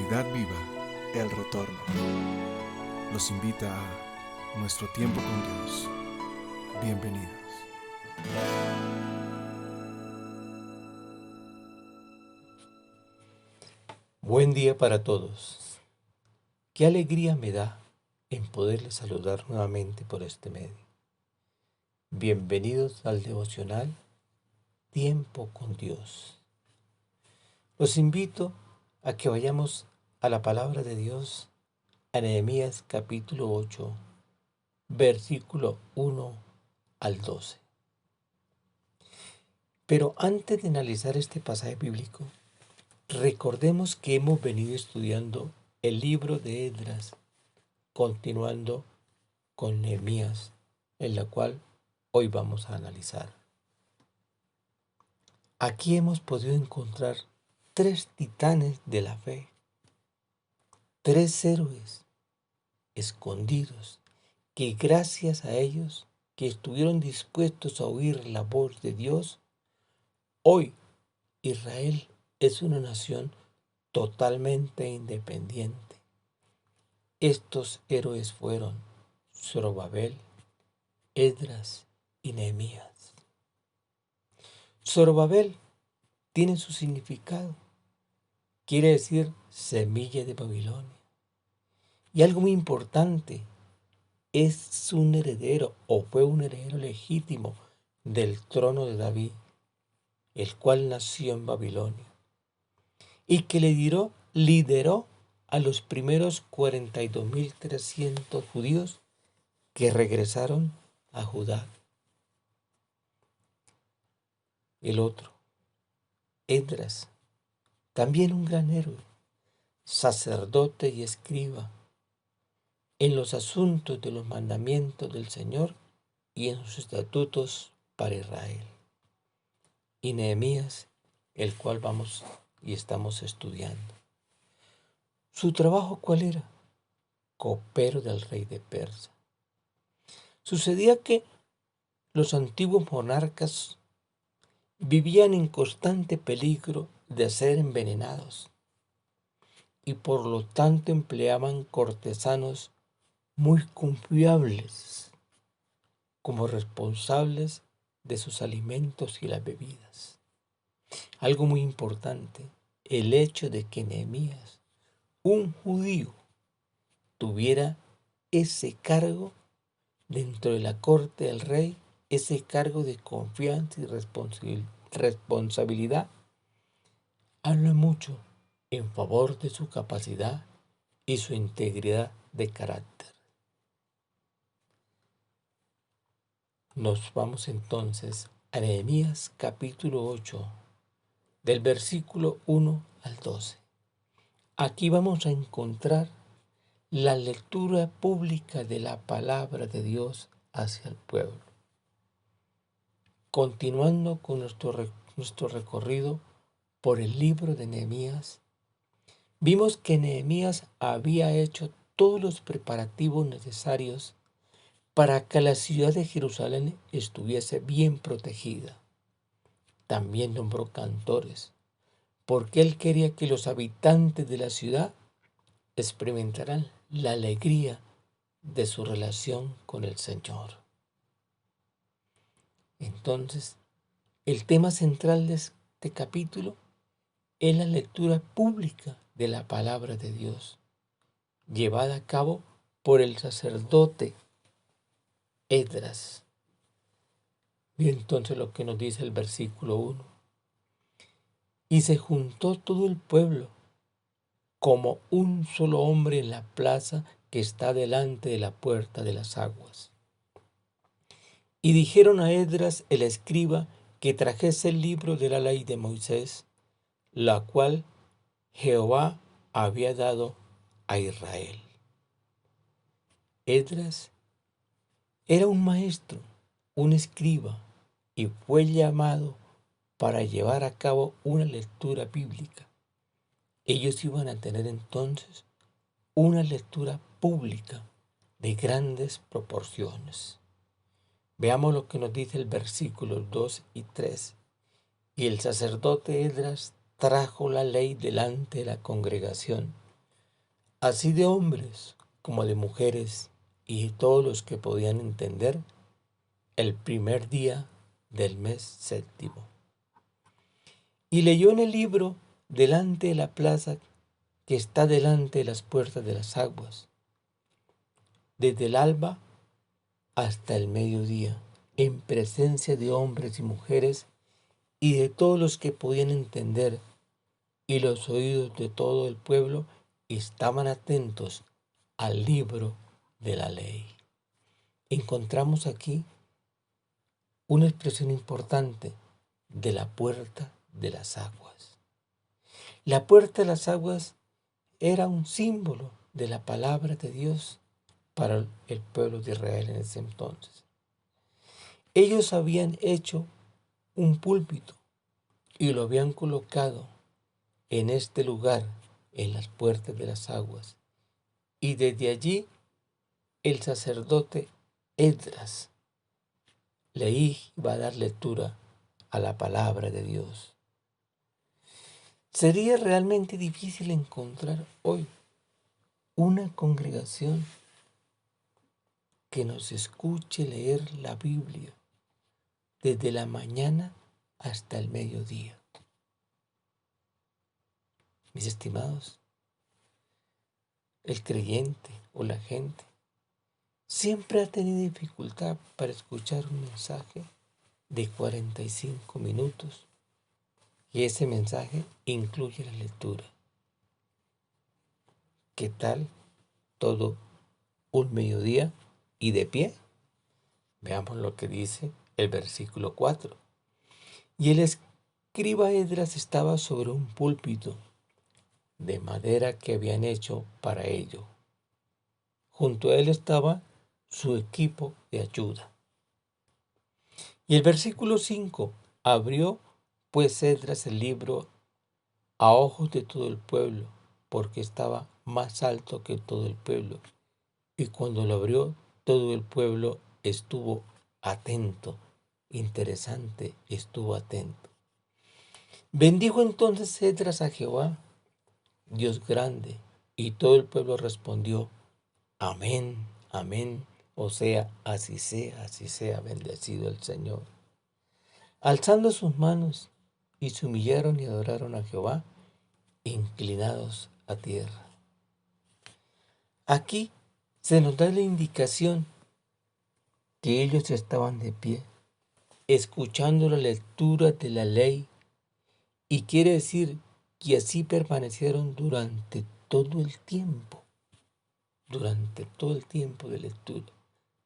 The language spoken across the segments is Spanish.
Comunidad Viva, El Retorno. Los invita a Nuestro Tiempo con Dios. Bienvenidos. Buen día para todos. Qué alegría me da en poderles saludar nuevamente por este medio. Bienvenidos al devocional Tiempo con Dios. Los invito a que vayamos a la palabra de Dios, a Nehemías capítulo 8, versículo 1 al 12. Pero antes de analizar este pasaje bíblico, recordemos que hemos venido estudiando el libro de Esdras, continuando con Nehemías, en la cual hoy vamos a analizar. Aquí hemos podido encontrar tres titanes de la fe, tres héroes escondidos, que gracias a ellos, que estuvieron dispuestos a oír la voz de Dios, hoy Israel es una nación totalmente independiente. Estos héroes fueron Zorobabel, Esdras y Nehemías. Zorobabel tiene su significado. Quiere decir semilla de Babilonia. Y algo muy importante, es un heredero o fue un heredero legítimo del trono de David, el cual nació en Babilonia y que lideró a los primeros 42.300 judíos que regresaron a Judá. El otro, Esdras, también un gran héroe, sacerdote y escriba, en los asuntos de los mandamientos del Señor y en sus estatutos para Israel. Y Nehemías, el cual vamos y estamos estudiando. ¿Su trabajo cuál era? Copero del rey de Persia. Sucedía que los antiguos monarcas vivían en constante peligro de ser envenenados y por lo tanto empleaban cortesanos muy confiables como responsables de sus alimentos y las bebidas. Algo muy importante, el hecho de que Nehemías, un judío, tuviera ese cargo dentro de la corte del rey, ese cargo de confianza y responsabilidad, habla mucho en favor de su capacidad y su integridad de carácter. Nos vamos entonces a Nehemías capítulo 8, del versículo 1 al 12. Aquí vamos a encontrar la lectura pública de la palabra de Dios hacia el pueblo. Continuando con nuestro recorrido por el libro de Nehemías, vimos que Nehemías había hecho todos los preparativos necesarios para que la ciudad de Jerusalén estuviese bien protegida. También nombró cantores, porque él quería que los habitantes de la ciudad experimentaran la alegría de su relación con el Señor. Entonces, el tema central de este capítulo es la lectura pública de la palabra de Dios, llevada a cabo por el sacerdote Esdras. Y entonces lo que nos dice el versículo 1. Y se juntó todo el pueblo como un solo hombre en la plaza que está delante de la puerta de las aguas. Y dijeron a Esdras el escriba que trajese el libro de la ley de Moisés, la cual Jehová había dado a Israel. Esdras era un maestro, un escriba, y fue llamado para llevar a cabo una lectura bíblica. Ellos iban a tener entonces una lectura pública de grandes proporciones. Veamos lo que nos dice el versículo 2 y 3. Y el sacerdote Esdras trajo la ley delante de la congregación así de hombres como de mujeres y de todos los que podían entender, el primer día del mes séptimo. Y leyó en el libro delante de la plaza que está delante de las puertas de las aguas, desde el alba hasta el mediodía, en presencia de hombres y mujeres y de todos los que podían entender, y los oídos de todo el pueblo estaban atentos al libro de la ley. Encontramos aquí una expresión importante de la puerta de las aguas. La puerta de las aguas era un símbolo de la palabra de Dios para el pueblo de Israel en ese entonces. Ellos habían hecho un púlpito y lo habían colocado en este lugar, en las puertas de las aguas. Y desde allí el sacerdote Esdras le iba a dar lectura a la palabra de Dios. Sería realmente difícil encontrar hoy una congregación que nos escuche leer la Biblia desde la mañana hasta el mediodía. Mis estimados, el creyente o la gente siempre ha tenido dificultad para escuchar un mensaje de 45 minutos y ese mensaje incluye la lectura. ¿Qué tal todo un mediodía y de pie? Veamos lo que dice el versículo 4. Y el escriba Esdras estaba sobre un púlpito de madera que habían hecho para ello. Junto a él estaba su equipo de ayuda. Y el versículo 5, abrió pues Esdras el libro a ojos de todo el pueblo, porque estaba más alto que todo el pueblo. Y cuando lo abrió, todo el pueblo estuvo atento. Interesante, estuvo atento. Bendijo entonces Esdras a Jehová, Dios grande, y todo el pueblo respondió, amén, amén, o sea, así sea, bendecido el Señor. Alzando sus manos, y se humillaron y adoraron a Jehová, inclinados a tierra. Aquí se nos da la indicación que ellos estaban de pie, escuchando la lectura de la ley, y quiere decir que así permanecieron durante todo el tiempo de lectura,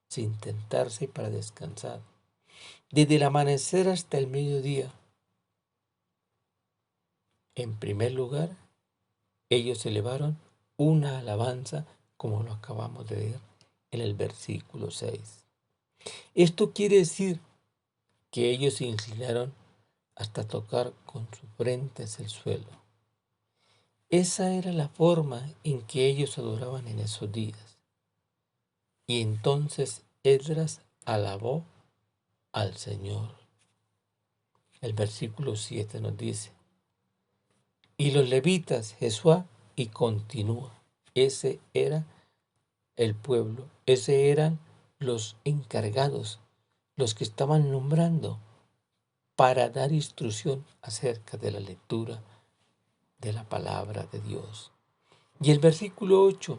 sin tentarse para descansar, desde el amanecer hasta el mediodía. En primer lugar, ellos elevaron una alabanza, como lo acabamos de ver en el versículo 6. Esto quiere decir que ellos se inclinaron hasta tocar con su frente hacia el suelo. Esa era la forma en que ellos adoraban en esos días. Y entonces Esdras alabó al Señor. El versículo 7 nos dice, y los levitas, Jesuá, y continúa. Ese era el pueblo, ese eran los encargados, los que estaban nombrando para dar instrucción acerca de la lectura de la palabra de Dios. Y el versículo 8,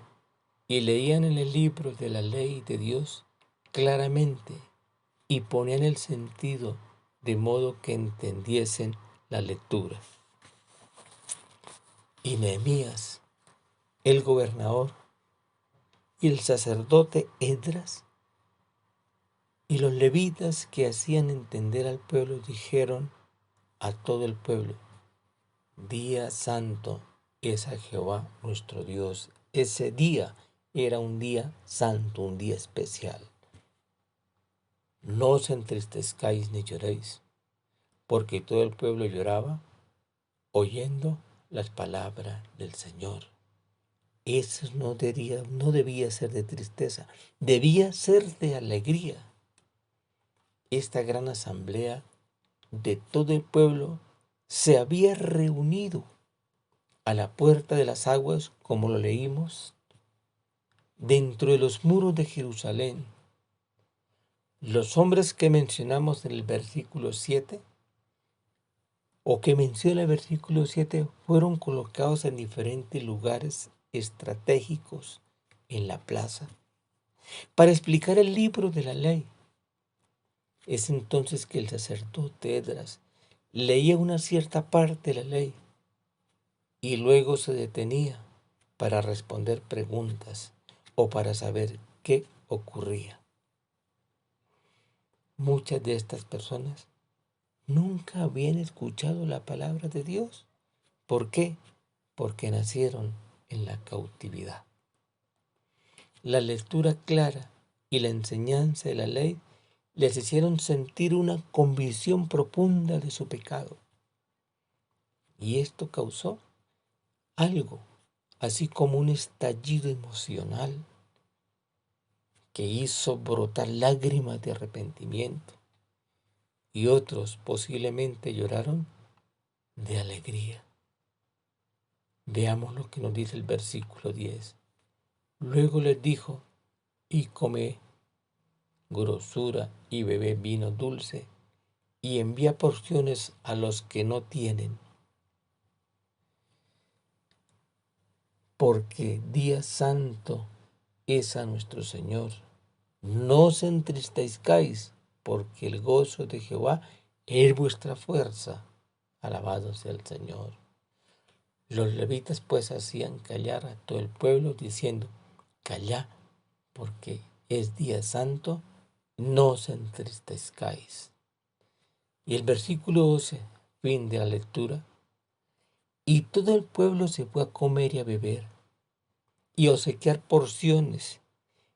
y leían en el libro de la ley de Dios claramente y ponían el sentido de modo que entendiesen la lectura. Y Nehemías, el gobernador, y el sacerdote Esdras, y los levitas que hacían entender al pueblo, dijeron a todo el pueblo, día santo es a Jehová nuestro Dios. Ese día era un día santo, un día especial. No os entristezcáis ni lloréis, porque todo el pueblo lloraba oyendo las palabras del Señor. Eso no debía ser de tristeza, debía ser de alegría. Esta gran asamblea de todo el pueblo se había reunido a la puerta de las aguas, como lo leímos, dentro de los muros de Jerusalén. Los hombres que mencionamos en el versículo 7, o que menciona el versículo 7, fueron colocados en diferentes lugares estratégicos en la plaza para explicar el libro de la ley. Es entonces que el sacerdote Esdras leía una cierta parte de la ley y luego se detenía para responder preguntas o para saber qué ocurría. Muchas de estas personas nunca habían escuchado la palabra de Dios. ¿Por qué? Porque nacieron en la cautividad. La lectura clara y la enseñanza de la ley les hicieron sentir una convicción profunda de su pecado. Y esto causó algo, así como un estallido emocional que hizo brotar lágrimas de arrepentimiento, y otros posiblemente lloraron de alegría. Veamos lo que nos dice el versículo 10. Luego les dijo: y come grosura y bebé vino dulce, y envía porciones a los que no tienen, porque día santo es a nuestro Señor. No os entristezcáis, porque el gozo de Jehová es vuestra fuerza. Alabado sea el Señor. Los levitas pues hacían callar a todo el pueblo, diciendo: callad, porque es día santo, no os entristezcáis. Y el versículo 12, fin de la lectura. Y todo el pueblo se fue a comer y a beber, y a obsequiar porciones,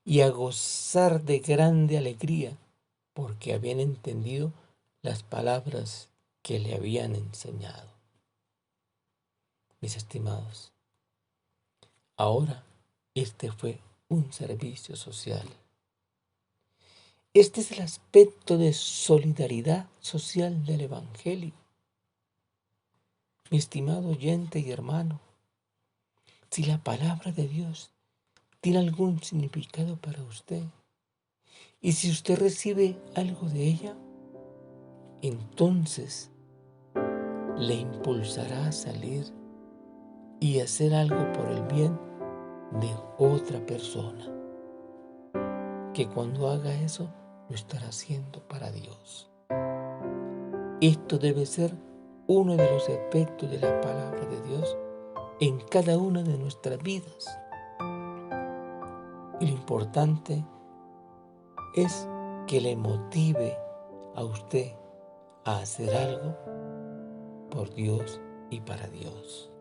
y a gozar de grande alegría, porque habían entendido las palabras que le habían enseñado. Mis estimados, ahora este fue un servicio social. Este es el aspecto de solidaridad social del Evangelio. Mi estimado oyente y hermano, si la palabra de Dios tiene algún significado para usted, y si usted recibe algo de ella, entonces le impulsará a salir y hacer algo por el bien de otra persona, que cuando haga eso lo estará haciendo para Dios. Esto debe ser uno de los efectos de la palabra de Dios en cada una de nuestras vidas. Y lo importante es que le motive a usted a hacer algo por Dios y para Dios.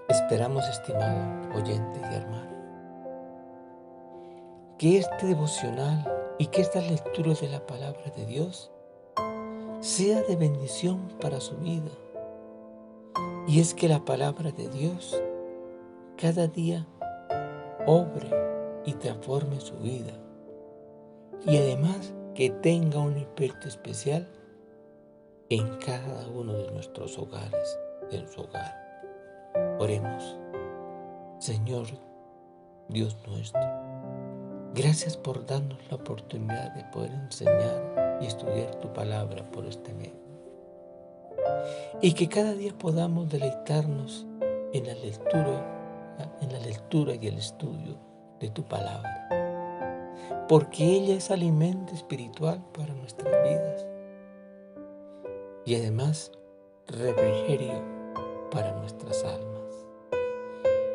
Esperamos, estimado oyente y hermano, que este devocional y que esta lectura de la palabra de Dios sea de bendición para su vida. Y es que la palabra de Dios cada día obre y transforme su vida. Y además que tenga un efecto especial en cada uno de nuestros hogares, en su hogar. Oremos. Señor Dios nuestro, gracias por darnos la oportunidad de poder enseñar y estudiar tu palabra por este medio. Y que cada día podamos deleitarnos en la lectura y el estudio de tu palabra, porque ella es alimento espiritual para nuestras vidas y además refrigerio para nuestras almas.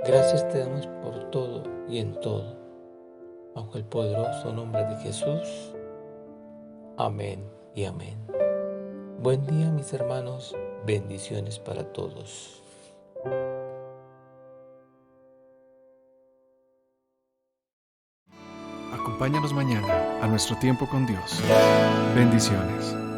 Gracias te damos por todo y en todo, bajo el poderoso nombre de Jesús. Amén y amén. Buen día, mis hermanos, bendiciones para todos. Acompáñanos mañana a nuestro tiempo con Dios. Bendiciones.